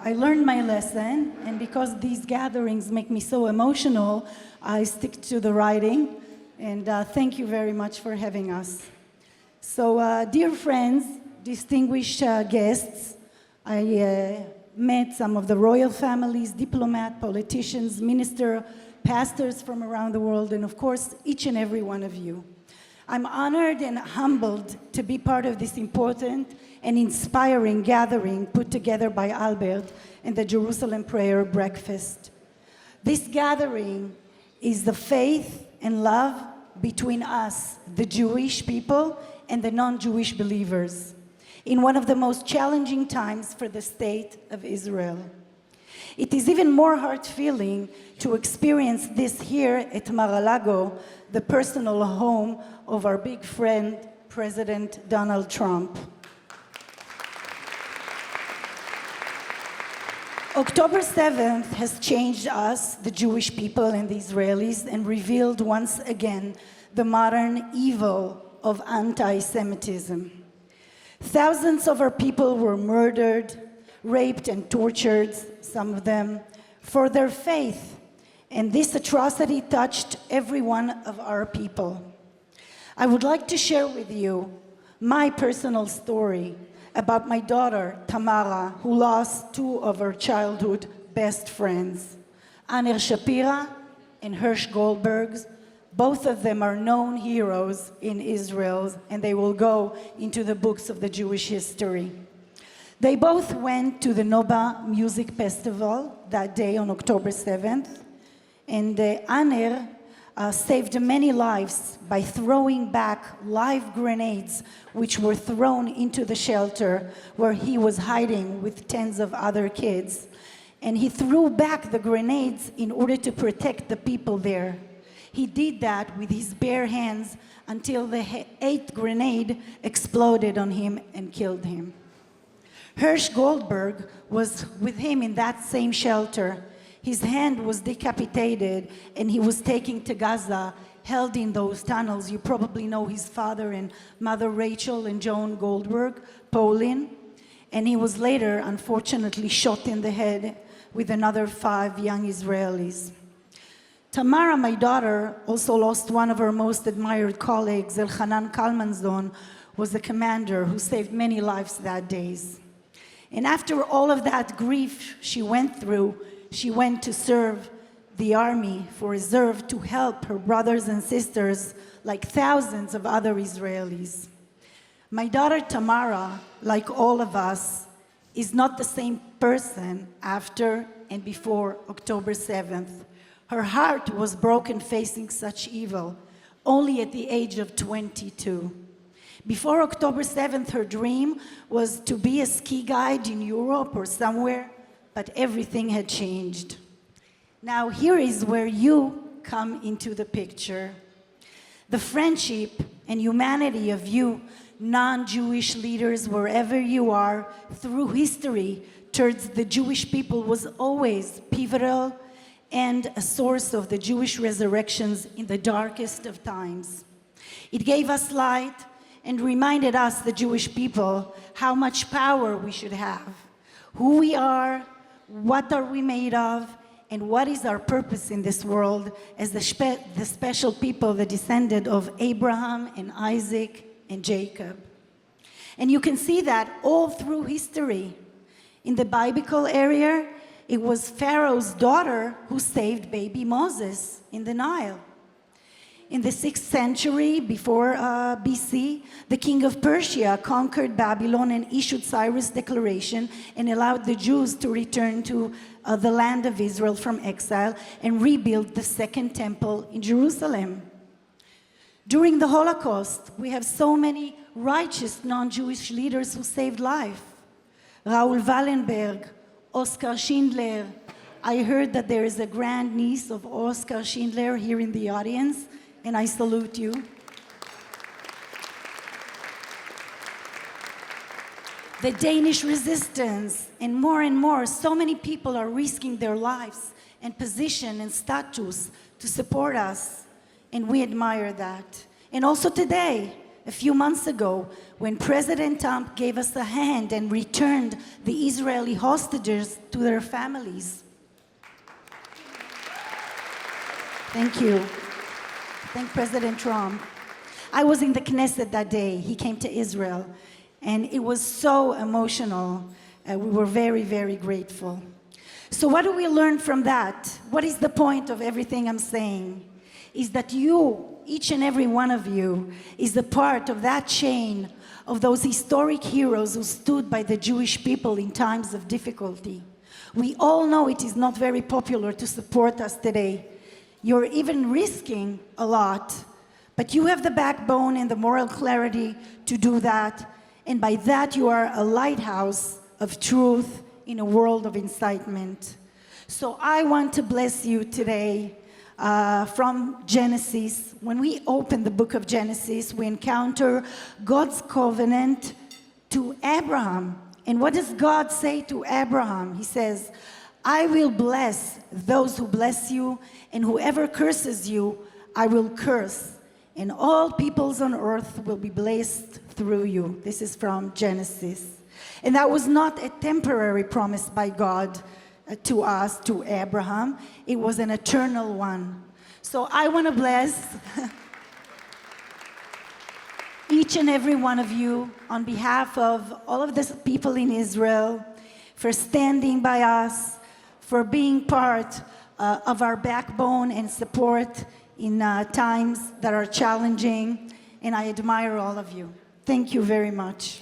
I learned my lesson, and because these gatherings make me so emotional, I stick to the writing, and thank you very much for having us. So, dear friends, distinguished guests, I met some of the royal families, diplomats, politicians, ministers, pastors from around the world, and of course, each and every one of you. I'm honored and humbled to be part of this important and inspiring gathering put together by Albert and the Jerusalem Prayer Breakfast. This gathering is the faith and love between us, the Jewish people, and the non-Jewish believers, in one of the most challenging times for the state of Israel. It is even more heart-filling to experience this here at Maralago, the personal home of our big friend, President Donald Trump. October 7th has changed us, the Jewish people and the Israelis, and revealed once again the modern evil of anti-Semitism. Thousands of our people were murdered, raped and tortured, some of them, for their faith. And this atrocity touched every one of our people. I would like to share with you my personal story about my daughter, Tamara, who lost two of her childhood best friends, Aner Shapira and Hirsch Goldberg. Both of them are known heroes in Israel, and they will go into the books of the Jewish history. They both went to the Nova Music Festival that day on October 7th, and Aner saved many lives by throwing back live grenades which were thrown into the shelter where he was hiding with tens of other kids. And he threw back the grenades in order to protect the people there. He did that with his bare hands until the 8th grenade exploded on him and killed him. Hirsch Goldberg was with him in that same shelter. His hand was decapitated and he was taken to Gaza, held in those tunnels. You probably know his father and mother Rachel and John Goldberg, Pauline. And he was later, unfortunately, shot in the head with another 5 young Israelis. Tamara, my daughter, also lost one of her most admired colleagues. Elchanan Kalmanzon was the commander who saved many lives that day. And after all of that grief she went through, she went to serve the army for reserve to help her brothers and sisters like thousands of other Israelis. My daughter Tamara, like all of us, is not the same person after and before October 7th. Her heart was broken facing such evil, only at the age of 22. Before October 7th, her dream was to be a ski guide in Europe or somewhere, but everything had changed. Now, here is where you come into the picture. The friendship and humanity of you, non-Jewish leaders, wherever you are, through history, towards the Jewish people was always pivotal and a source of the Jewish resurrections in the darkest of times. It gave us light and reminded us, the Jewish people, how much power we should have, who we are, what are we made of, and what is our purpose in this world as the special people, the descendant of Abraham and Isaac and Jacob. And you can see that all through history. In the biblical area, it was Pharaoh's daughter who saved baby Moses in the Nile. In the 6th century before BC, the king of Persia conquered Babylon and issued Cyrus' declaration and allowed the Jews to return to the land of Israel from exile and rebuild the second temple in Jerusalem. During the Holocaust, we have so many righteous non-Jewish leaders who saved life. Raoul Wallenberg, Oskar Schindler. I heard that there is a grandniece of Oskar Schindler here in the audience, and I salute you. The Danish resistance, and more, so many people are risking their lives and position and status to support us, and we admire that. And also today, a few months ago when President Trump gave us a hand and returned the Israeli hostages to their families. Thank you. Thank President Trump. I was in the Knesset that day. He came to Israel, and it was so emotional. We were very, very grateful. So what do we learn from that? What is the point of everything I'm saying? Is that you, each and every one of you, is a part of that chain of those historic heroes who stood by the Jewish people in times of difficulty. We all know it is not very popular to support us today. You're even risking a lot, but you have the backbone and the moral clarity to do that, and by that you are a lighthouse of truth in a world of incitement. So I want to bless you today from Genesis. When we open the book of Genesis, we encounter God's covenant to Abraham. And what does God say to Abraham? He says, I will bless those who bless you, and whoever curses you, I will curse. And all peoples on earth will be blessed through you. This is from Genesis. And that was not a temporary promise by God to us, to Abraham. It was an eternal one. So I want to bless each and every one of you on behalf of all of the people in Israel for standing by us, for being part of our backbone and support in times that are challenging. And I admire all of you. Thank you very much.